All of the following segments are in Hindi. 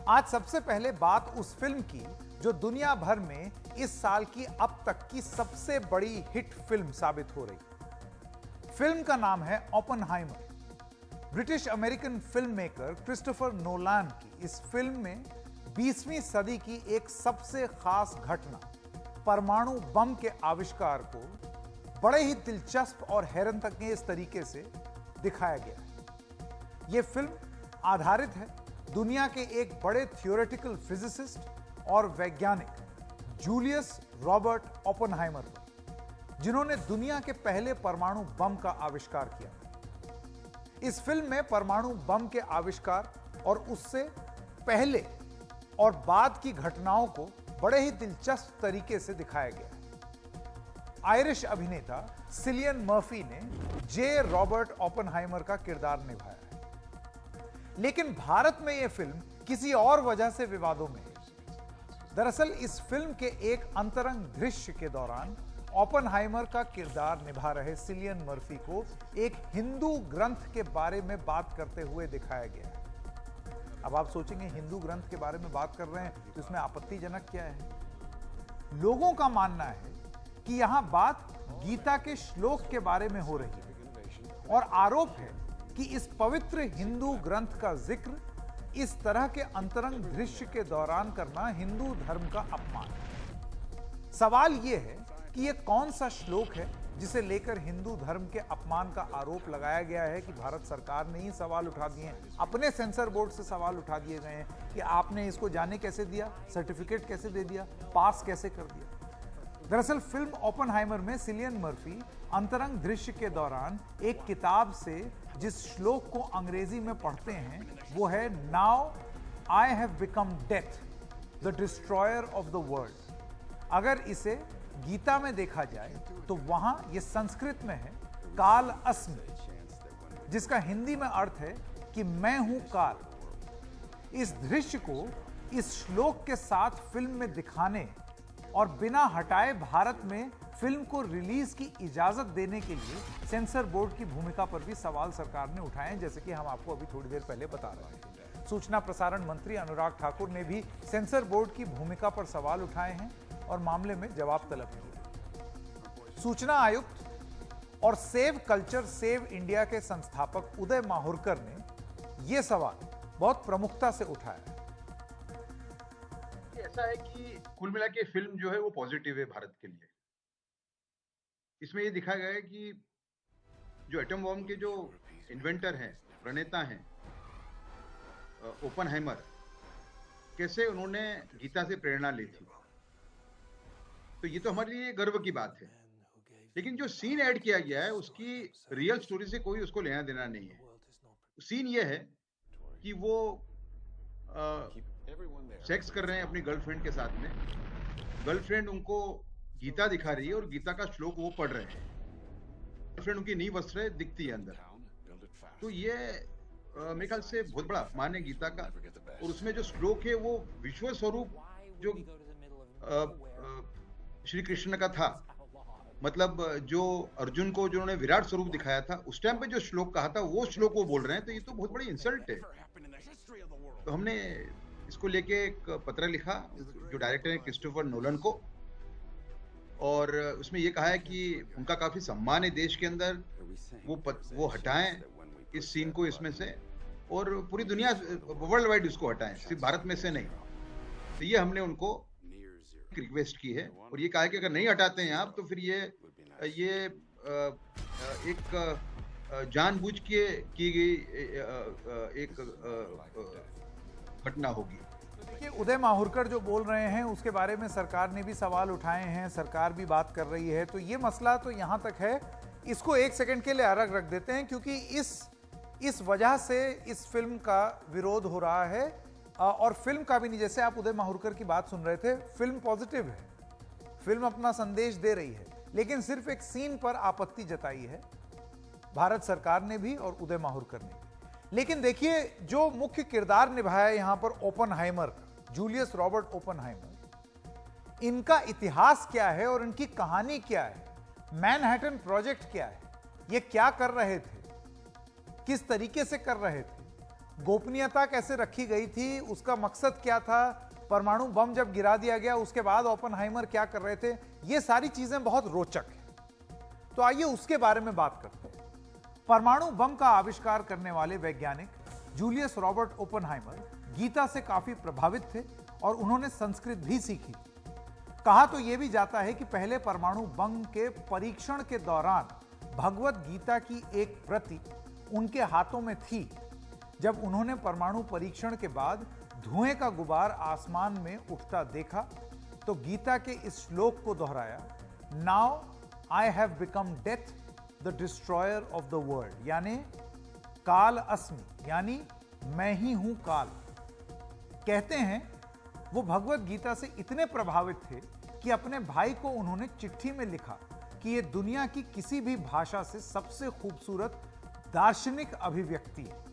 आज सबसे पहले बात उस फिल्म की जो दुनिया भर में इस साल की अब तक की सबसे बड़ी हिट फिल्म साबित हो रही। फिल्म का नाम है Oppenheimer. British American film maker Christopher Nolan की इस फिल्म में 20वीं सदी की एक सबसे खास घटना परमाणु बम के आविष्कार को बड़े ही दिलचस्प और हैरतअंगेज तरीके से दिखाया गया है। यह फिल्म आधारित है दुनिया के एक बड़े थियोरेटिकल फिजिसिस्ट और वैज्ञानिक जूलियस रॉबर्ट ओपेनहाइमर पर, जिन्होंने दुनिया के पहले परमाणु बम का आविष्कार किया। इस फिल्म में परमाणु बम के आविष्कार और उससे पहले और बाद की घटनाओं को बड़े ही दिलचस्प तरीके से दिखाया गया है। आयरिश अभिनेता सिलियन मर्फी ने जे रॉबर्ट ओपेनहाइमर का किरदार निभाया है। लेकिन भारत में यह फिल्म किसी और वजह से विवादों में है। दरअसल इस फिल्म के एक अंतरंग दृश्य के दौरान ओपेनहाइमर का किरदार निभा रहे सिलियन मर्फी को एक हिंदू ग्रंथ के बारे में बात करते हुए दिखाया गया है। अब आप सोचेंगे हिंदू ग्रंथ के बारे में बात कर रहे हैं तो इसमें आपत्तिजनक क्या है? लोगों का मानना है कि यहां बात गीता के श्लोक के बारे में हो रही है और आरोप है कि इस पवित्र हिंदू ग्रंथ का जिक्र इस तरह के अंतरंग दृश्य के दौरान करना हिंदू धर्म का अपमान है। सवाल यह है कि यह कौन सा श्लोक है जिसे लेकर हिंदू धर्म के अपमान का आरोप लगाया गया है कि भारत सरकार ने ही सवाल उठा दिए हैं, अपने सेंसर बोर्ड से सवाल उठा दिए गए हैं कि आपने इसको जाने कैसे दिया, सर्टिफिकेट कैसे दे दिया, पास कैसे कर दिया। दरअसल फिल्म ओपेनहाइमर में सिलियन मर्फी अंतरंग दृश्य के दौरान एक किताब से जिस श्लोक को अंग्रेजी में पढ़ते हैं वो है now I have become death the destroyer of the world. अगर इसे गीता में देखा जाए तो वहां यह संस्कृत में है काल अस्मि, जिसका हिंदी में अर्थ है कि मैं हूं काल। इस दृश्य को इस श्लोक के साथ फिल्म में दिखाने और बिना हटाए भारत में फिल्म को रिलीज की इजाजत देने के लिए सेंसर बोर्ड की भूमिका पर भी सवाल सरकार ने उठाए हैं, जैसे कि हम आपको अभी थोड़ी देर पहले बता रहे हैं। सूचना प्रसारण मंत्री अनुराग ठाकुर ने भी सेंसर बोर्ड की भूमिका पर सवाल उठाए हैं और मामले में जवाब तलब किया। सूचना आयुक्त और सेव कल्चर सेव इंडिया के संस्थापक उदय माहुरकर ने यह सवाल बहुत प्रमुखता से उठाया। ऐसा है कि कुल मिला के फिल्म जो है वो पॉजिटिव है भारत के लिए। इसमें ये दिखाया गया है कि जो एटम बॉम्ब के जो इन्वेंटर हैं, प्रणेता हैं, ओपेनहाइमर, कैसे उन्होंने गीता से प्रेरणा ली थी। तो ये तो हमारे लिए गर्व की बात है। लेकिन जो सीन ऐड किया गया है उसकी रियल स्टोरी से कोई उसको लेना देना नहीं है। सीन ये है कि वो सेक्स कर रहे हैं अपनी गर्लफ्रेंड के साथ में। गर्लफ्रेंड उनको गीता दिखा रही है और गीता का श्लोक वो पढ़ रहे हैं। गर्लफ्रेंड उनकी नींव वस्त्र दिखती है अंदर। तो ये मेरे ख्याल से बहुत बड़ा अपमान है गीता का। और उसमें जो श्लोक है वो विश्व स्वरूप जो श्री कृष्ण का था, मतलब जो अर्जुन को जो उन्होंने विराट स्वरूप दिखाया था उस टाइम पे जो श्लोक कहा था वो श्लोक वो बोल रहे हैं। तो ये तो बहुत बड़ी इंसल्ट है। तो हमने इसको लेके एक पत्र लिखा जो डायरेक्टर है क्रिस्टोफर नोलन को, और उसमें ये कहा है कि उनका काफी सम्मान है देश के अंदर, वो हटाएं इस सीन को इसमें से और पूरी दुनिया वर्ल्ड वाइड इसको हटाएं, सिर्फ भारत में से नहीं। तो ये हमने उनको रिक्वेस्ट की है और ये कहा है कि अगर नहीं हटाते हैं आप तो फिर ये एक जानबूझ के की गई एक घटना होगी। देखिए उदय माहुरकर जो बोल रहे हैं उसके बारे में सरकार ने भी सवाल उठाए हैं, सरकार भी बात कर रही है। तो ये मसला तो यहाँ तक है, इसको एक सेकंड के लिए अलग रख देते हैं क्योंकि इस वजह से इस फिल्म का विरोध हो रहा है। और फिल्म का भी नहीं, जैसे आप उदय माहुरकर की बात सुन रहे थे, फिल्म पॉजिटिव है, फिल्म अपना संदेश दे रही है, लेकिन सिर्फ एक सीन पर आपत्ति जताई है भारत सरकार ने भी और उदय माहुरकर ने भी। लेकिन देखिए जो मुख्य किरदार निभाया यहां पर ओपेनहाइमर का, जूलियस रॉबर्ट ओपेनहाइमर, इनका इतिहास क्या है और इनकी कहानी क्या है, मैनहट्टन प्रोजेक्ट क्या है, ये क्या कर रहे थे, किस तरीके से कर रहे थे, गोपनीयता कैसे रखी गई थी, उसका मकसद क्या था, परमाणु बम जब गिरा दिया गया उसके बाद ओपेनहाइमर क्या कर रहे थे, ये सारी चीजें बहुत रोचक हैं। तो आइए उसके बारे में बात करते हैं। परमाणु बम का आविष्कार करने वाले वैज्ञानिक जूलियस रॉबर्ट ओपेनहाइमर गीता से काफी प्रभावित थे और उन्होंने संस्कृत भी सीखी। कहा तो यह भी जाता है कि पहले परमाणु बम के परीक्षण के दौरान भगवत गीता की एक प्रति उनके हाथों में थी। जब उन्होंने परमाणु परीक्षण के बाद धुएं का गुबार आसमान में उठता देखा तो गीता के इस श्लोक को दोहराया, now I have become death the destroyer of the world, यानी काल अस्मि, यानी मैं ही हूं काल। कहते हैं वो भगवत गीता से इतने प्रभावित थे कि अपने भाई को उन्होंने चिट्ठी में लिखा कि यह दुनिया की किसी भी भाषा से सबसे खूबसूरत दार्शनिक अभिव्यक्ति है।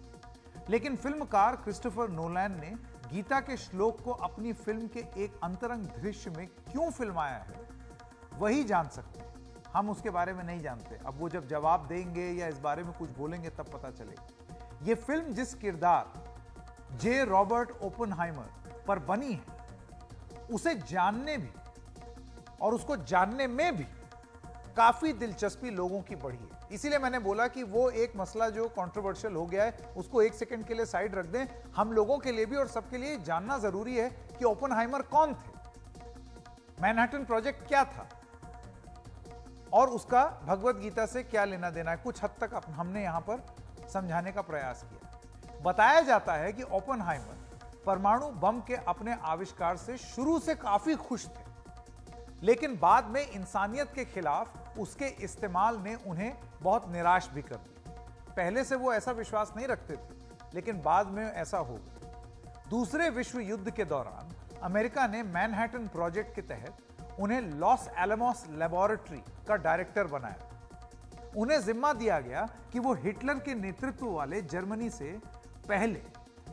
लेकिन फिल्मकार क्रिस्टोफर नोलन ने गीता के श्लोक को अपनी फिल्म के एक अंतरंग दृश्य में क्यों फिल्माया है, वही जान सकते हैं। हम उसके बारे में नहीं जानते। अब वो जब जवाब देंगे या इस बारे में कुछ बोलेंगे तब पता चलेगा। ये फिल्म जिस किरदार जे रॉबर्ट ओपेनहाइमर पर बनी है, उसे जानने भी और उसको जानने में भी काफी दिलचस्पी लोगों की बढ़ी है। इसीलिए मैंने बोला कि वो एक मसला जो कंट्रोवर्शियल हो गया है उसको एक सेकंड के लिए साइड रख दें। हम लोगों के लिए भी और सबके लिए जानना जरूरी है कि ओपेनहाइमर कौन थे, मैनहट्टन प्रोजेक्ट क्या था और उसका भगवत गीता से क्या लेना देना है। कुछ हद तक हमने यहां पर समझाने का प्रयास किया। बताया जाता है कि ओपेनहाइमर परमाणु बम के अपने आविष्कार से शुरू से काफी खुश थे, लेकिन बाद में इंसानियत के खिलाफ उसके इस्तेमाल ने उन्हें बहुत निराश भी कर दिया। पहले से वो ऐसा विश्वास नहीं रखते थे, लेकिन बाद में ऐसा हो गया। दूसरे विश्व युद्ध के दौरान अमेरिका ने मैनहट्टन प्रोजेक्ट के तहत उन्हें लॉस एलमोस लेबोरेटरी का डायरेक्टर बनाया। उन्हें जिम्मा दिया गया कि वो हिटलर के नेतृत्व वाले जर्मनी से पहले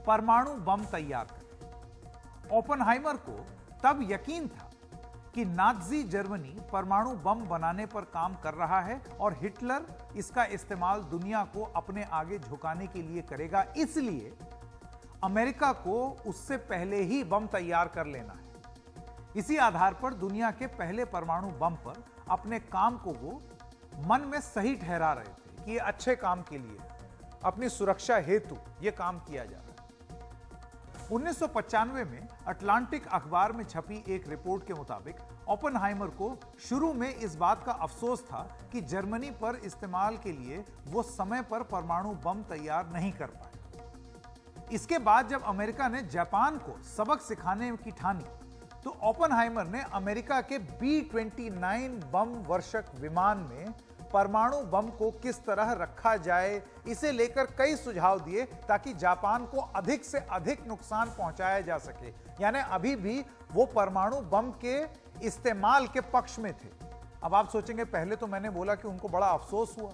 परमाणु बम तैयार करें। ओपेनहाइमर को तब यकीन था कि नाज़ी जर्मनी परमाणु बम बनाने पर काम कर रहा है और हिटलर इसका इस्तेमाल दुनिया को अपने आगे झुकाने के लिए करेगा, इसलिए अमेरिका को उससे पहले ही बम तैयार कर लेना है। इसी आधार पर दुनिया के पहले परमाणु बम पर अपने काम को वो मन में सही ठहरा रहे थे कि ये अच्छे काम के लिए, अपनी सुरक्षा हेतु ये काम किया जा रहा है। 1995 में अटलांटिक अखबार में छपी एक रिपोर्ट के मुताबिक ओपेनहाइमर को शुरू में इस बात का अफसोस था कि जर्मनी पर इस्तेमाल के लिए वो समय पर परमाणु बम तैयार नहीं कर पाए। इसके बाद जब अमेरिका ने जापान को सबक सिखाने की ठानी तो ओपेनहाइमर ने अमेरिका के B-29 बम वर्षक विमान में परमाणु बम को किस तरह रखा जाए, इसे लेकर कई सुझाव दिए ताकि जापान को अधिक से अधिक नुकसान पहुंचाया जा सके। यानी अभी भी वो परमाणु बम के इस्तेमाल के पक्ष में थे। अब आप सोचेंगे पहले तो मैंने बोला कि उनको बड़ा अफसोस हुआ,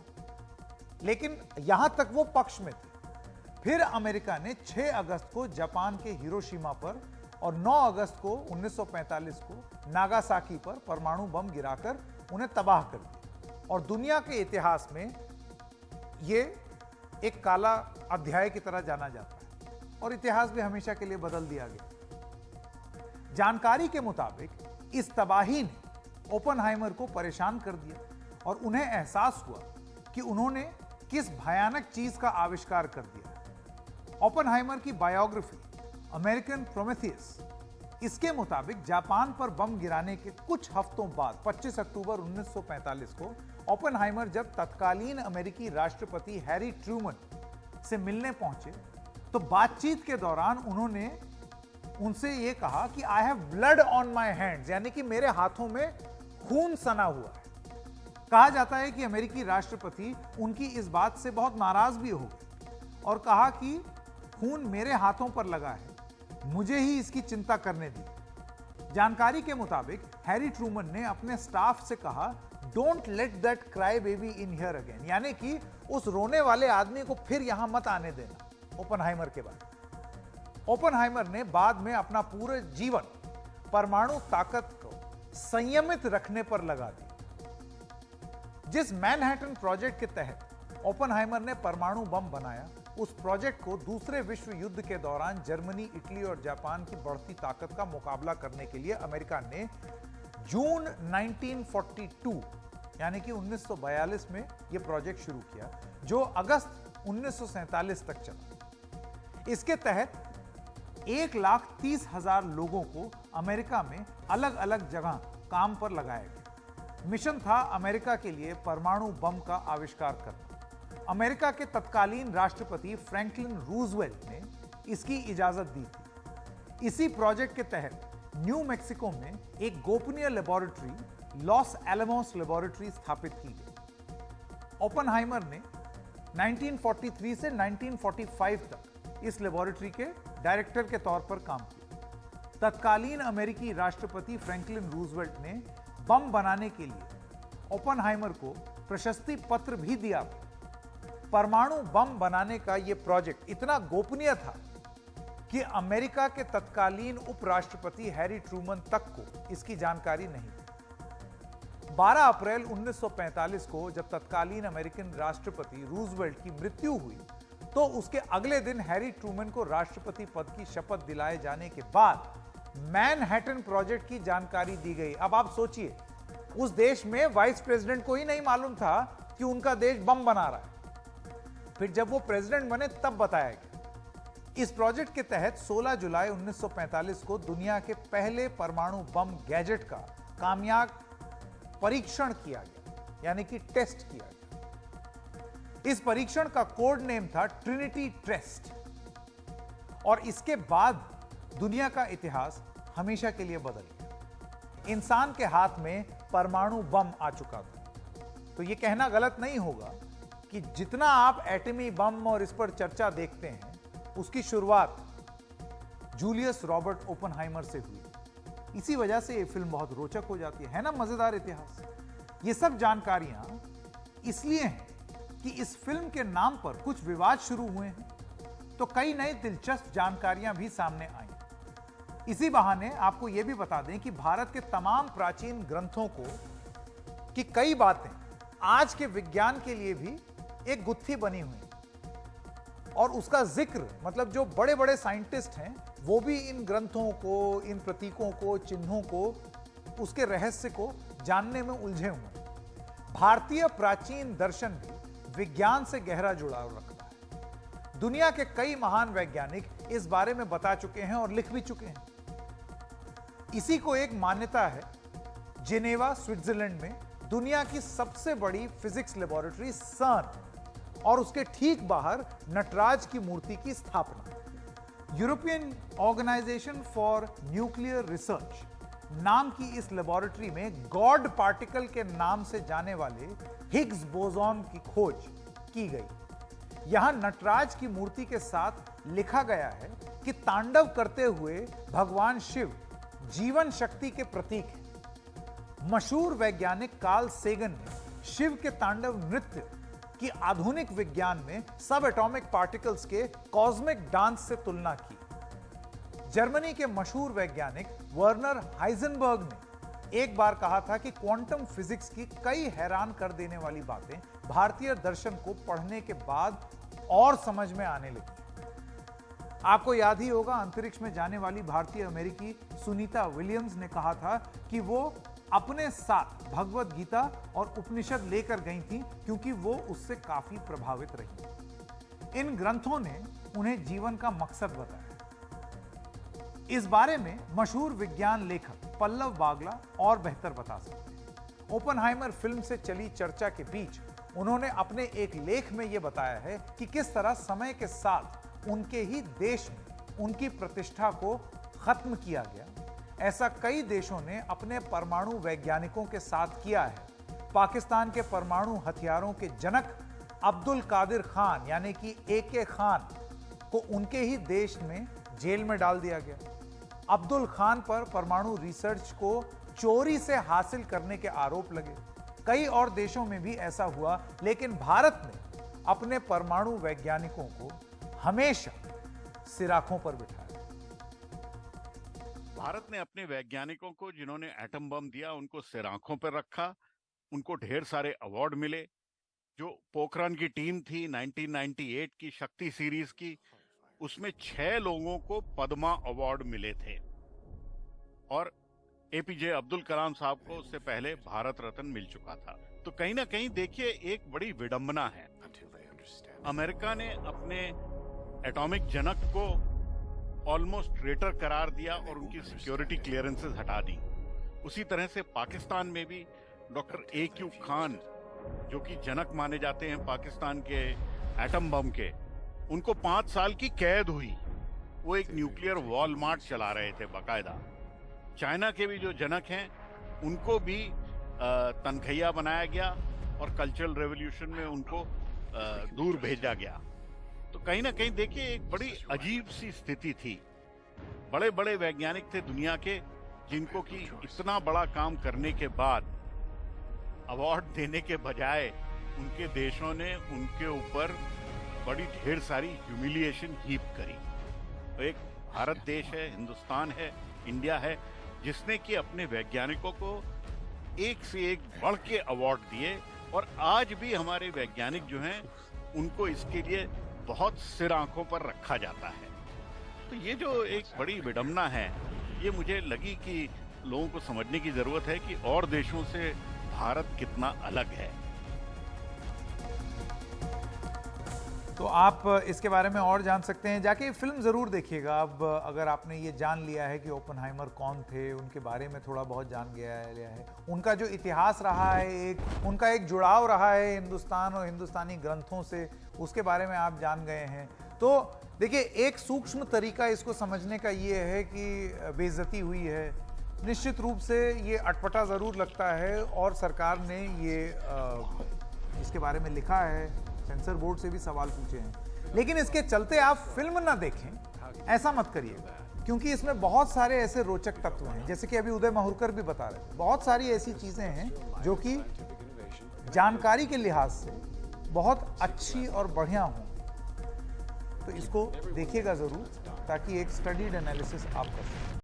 लेकिन यहां तक वो पक्ष में थे। फिर अमेरिका ने 6 अगस्त को जापान के हिरोशिमा पर और 9 अगस्त को 1945 को नागासाकी पर परमाणु बम गिराकर उन्हें तबाह कर दिया और दुनिया के इतिहास में यह एक काला अध्याय की तरह जाना जाता है और इतिहास भी हमेशा के लिए बदल दिया गया। जानकारी के मुताबिक इस तबाही ने ओपेनहाइमर को परेशान कर दिया और उन्हें एहसास हुआ कि उन्होंने किस भयानक चीज का आविष्कार कर दिया। ओपेनहाइमर की बायोग्राफी अमेरिकन प्रोमेथियस, इसके मुताबिक जापान पर बम गिराने के कुछ हफ्तों बाद 25 अक्टूबर 1945 को ओपेनहाइमर जब तत्कालीन अमेरिकी राष्ट्रपति हैरी ट्रूमन से मिलने पहुंचे तो बातचीत के दौरान उन्होंने उनसे यह कहा कि I have blood on my hands, यानी कि मेरे हाथों में खून सना हुआ है। कहा जाता है कि अमेरिकी राष्ट्रपति उनकी इस बात से बहुत नाराज भी हो गए और कहा कि खून मेरे हाथों पर लगा है, मुझे ही इसकी चिंता करने दी। जानकारी के मुताबिक हैरी ट्रूमन ने अपने स्टाफ से कहा, don't let that cry baby in here again, यानी कि उस रोने वाले आदमी को फिर यहां मत आने देना। ओपेनहाइमर के बाद ओपेनहाइमर ने बाद में अपना पूरा जीवन परमाणु ताकत को संयमित रखने पर लगा दिया। जिस मैनहट्टन प्रोजेक्ट के तहत ओपेनहाइमर ने परमाणु बम बनाया उस प्रोजेक्ट को दूसरे विश्व युद्ध के दौरान जर्मनी, इटली और जापान की बढ़ती ताकत का मुकाबला करने के लिए अमेरिका ने जून 1942 यानी कि 1942 में यह प्रोजेक्ट शुरू किया, जो अगस्त 1947 तक चला। इसके तहत 1,30,000 लोगों को अमेरिका में अलग अलग जगह काम पर लगाया गया। मिशन था अमेरिका के लिए परमाणु बम का आविष्कार करना। अमेरिका के तत्कालीन राष्ट्रपति फ्रैंकलिन रूजवेल्ट ने इसकी इजाजत दी थी। इसी प्रोजेक्ट के तहत न्यू मैक्सिको में एक गोपनीय लेबोरेटरी, लॉस एलमोस लेबोरेटरी स्थापित की गई। ओपेनहाइमर ने 1943 से 1945 तक इस लेबोरेटरी के डायरेक्टर के तौर पर काम किया। तत्कालीन अमेरिकी राष्ट्रपति फ्रैंकलिन रूजवेल्ट ने बम बनाने के लिए ओपेनहाइमर को प्रशस्ति पत्र भी दिया। परमाणु बम बनाने का यह प्रोजेक्ट इतना गोपनीय था कि अमेरिका के तत्कालीन उपराष्ट्रपति हैरी ट्रूमन तक को इसकी जानकारी नहीं थी। 12 अप्रैल 1945 को जब तत्कालीन अमेरिकन राष्ट्रपति रूजवेल्ट की मृत्यु हुई, तो उसके अगले दिन हैरी ट्रूमन को राष्ट्रपति पद की शपथ दिलाए जाने के बाद मैनहट्टन प्रोजेक्ट की जानकारी दी गई। अब आप सोचिए, उस देश में वाइस प्रेसिडेंट को ही नहीं मालूम था कि उनका देश बम बना रहा है। फिर जब वो प्रेसिडेंट बने तब बताया गया। इस प्रोजेक्ट के तहत 16 जुलाई 1945 को दुनिया के पहले परमाणु बम गैजेट का कामयाब परीक्षण किया गया, यानी कि टेस्ट किया गया। इस परीक्षण का कोड नेम था ट्रिनिटी टेस्ट, और इसके बाद दुनिया का इतिहास हमेशा के लिए बदल गया। इंसान के हाथ में परमाणु बम आ चुका था। तो यह कहना गलत नहीं होगा कि जितना आप एटमी बम और इस पर चर्चा देखते हैं, उसकी शुरुआत जूलियस रॉबर्ट ओपेनहाइमर से हुई। इसी वजह से यह फिल्म बहुत रोचक हो जाती है ना, मजेदार इतिहास। ये सब जानकारियां इसलिए हैं कि इस फिल्म के नाम पर कुछ विवाद शुरू हुए हैं, तो कई नई दिलचस्प जानकारियां भी सामने आई। इसी बहाने आपको यह भी बता दें कि भारत के तमाम प्राचीन ग्रंथों को कि कई बातें आज के विज्ञान के लिए भी एक गुत्थी बनी हुई, और उसका जिक्र, मतलब जो बड़े बड़े साइंटिस्ट हैं वो भी इन ग्रंथों को, इन प्रतीकों को, चिन्हों को, उसके रहस्य को जानने में उलझे हुए हैं। भारतीय प्राचीन दर्शन भी विज्ञान से गहरा जुड़ाव रखता है। दुनिया के कई महान वैज्ञानिक इस बारे में बता चुके हैं और लिख भी चुके हैं। इसी को एक मान्यता है जिनेवा, स्विट्जरलैंड में दुनिया की सबसे बड़ी फिजिक्स लेबोरेटरी सर्न, और उसके ठीक बाहर नटराज की मूर्ति की स्थापना। European Organization for Nuclear Research नाम की इस लेबोरेटरी में गॉड पार्टिकल के नाम से जाने वाले हिग्स बोसॉन की खोज की गई। यहां नटराज की मूर्ति के साथ लिखा गया है कि तांडव करते हुए भगवान शिव जीवन शक्ति के प्रतीक हैं। मशहूर वैज्ञानिक कार्ल सेगन ने शिव के तांडव नृत्य की आधुनिक विज्ञान में सब एटॉमिक पार्टिकल्स के कॉस्मिक डांस से तुलना की। जर्मनी के मशहूर वैज्ञानिक वर्नर हाइजेनबर्ग ने एक बार कहा था कि क्वांटम फिजिक्स की कई हैरान कर देने वाली बातें भारतीय दर्शन को पढ़ने के बाद और समझ में आने लगी। आपको याद ही होगा, अंतरिक्ष में जाने वाली भारतीय अमेरिकी सुनीता विलियम्स ने कहा था कि वो अपने साथ भगवत गीता और उपनिषद लेकर गई थी, क्योंकि वो उससे काफी प्रभावित रही। इन ग्रंथों ने उन्हें जीवन का मकसद बताया। इस बारे में मशहूर विज्ञान लेखक पल्लव बागला और बेहतर बता सकते हैं। ओपेनहाइमर फिल्म से चली चर्चा के बीच उन्होंने अपने एक लेख में यह बताया है कि किस तरह समय के साथ उनके ही देश में उनकी प्रतिष्ठा को खत्म किया गया। ऐसा कई देशों ने अपने परमाणु वैज्ञानिकों के साथ किया है। पाकिस्तान के परमाणु हथियारों के जनक अब्दुल कादिर खान यानी कि AK खान को उनके ही देश में जेल में डाल दिया गया। अब्दुल खान पर परमाणु रिसर्च को चोरी से हासिल करने के आरोप लगे। कई और देशों में भी ऐसा हुआ, लेकिन भारत ने अपने परमाणु वैज्ञानिकों को हमेशा सिराखों पर बिठाया। भारत ने अपने वैज्ञानिकों को, जिन्होंने एटम बम दिया, उनको सिर आंखों पर रखा। उनको ढेर सारे अवार्ड मिले। जो पोखरण की टीम थी 1998 की शक्ति सीरीज की, उसमें 6 लोगों को पद्मा अवार्ड मिले थे और एपीजे अब्दुल कलाम साहब को उससे पहले भारत रत्न मिल चुका था। तो कहीं ना कहीं देखिए एक बड़ी विडंबना है। अमेरिका ने अपने एटॉमिक जनक को ऑलमोस्ट ट्रेटर करार दिया और उनकी सिक्योरिटी क्लियरेंसेस हटा दी। उसी तरह से पाकिस्तान में भी डॉक्टर AQ खान, जो कि जनक माने जाते हैं पाकिस्तान के एटम बम के, उनको 5 साल की कैद हुई। वो एक न्यूक्लियर वॉलमार्ट चला रहे थे बाकायदा। चाइना के भी जो जनक हैं उनको भी तनखैया बनाया गया और कल्चरल रेवोल्यूशन में उनको दूर भेजा गया। तो कहीं ना कहीं देखिए एक बड़ी अजीब सी स्थिति थी। बड़े बड़े वैज्ञानिक थे दुनिया के, जिनको कि इतना बड़ा काम करने के बाद अवार्ड देने के बजाय उनके देशों ने उनके ऊपर बड़ी ढेर सारी ह्यूमिलिएशन हीप करी। तो एक भारत देश है, हिंदुस्तान है, इंडिया है, जिसने कि अपने वैज्ञानिकों को एक से एक बढ़ के अवार्ड दिए और आज भी हमारे वैज्ञानिक जो हैं उनको इसके लिए बहुत सिर आंखों पर रखा जाता है। तो ये जो एक बड़ी विडंबना है, ये मुझे लगी कि लोगों को समझने की जरूरत है कि और देशों से भारत कितना अलग है। तो आप इसके बारे में और जान सकते हैं, जाके फिल्म ज़रूर देखिएगा। अब अगर आपने ये जान लिया है कि ओपनहाइमर कौन थे, उनके बारे में थोड़ा बहुत जान लिया है, उनका जो इतिहास रहा है, उनका एक जुड़ाव रहा है हिंदुस्तान और हिंदुस्तानी ग्रंथों से, उसके बारे में आप जान गए हैं। तो देखिए एक सूक्ष्म तरीका इसको समझने का ये है कि बेइज्जती हुई है। निश्चित रूप से ये अटपटा ज़रूर लगता है और सरकार ने ये इसके बारे में लिखा है, सेंसर बोर्ड से भी सवाल पूछे हैं, लेकिन इसके चलते आप फिल्म ना देखें, ऐसा मत करिएगा, क्योंकि इसमें बहुत सारे ऐसे रोचक तत्व हैं। जैसे कि अभी उदय माहुरकर भी बता रहे थे, बहुत सारी ऐसी चीजें हैं जो कि जानकारी के लिहाज से बहुत अच्छी और बढ़िया हों। तो इसको देखिएगा जरूर, ताकि एक स्टडीड एनालिसिस आप कर सकें।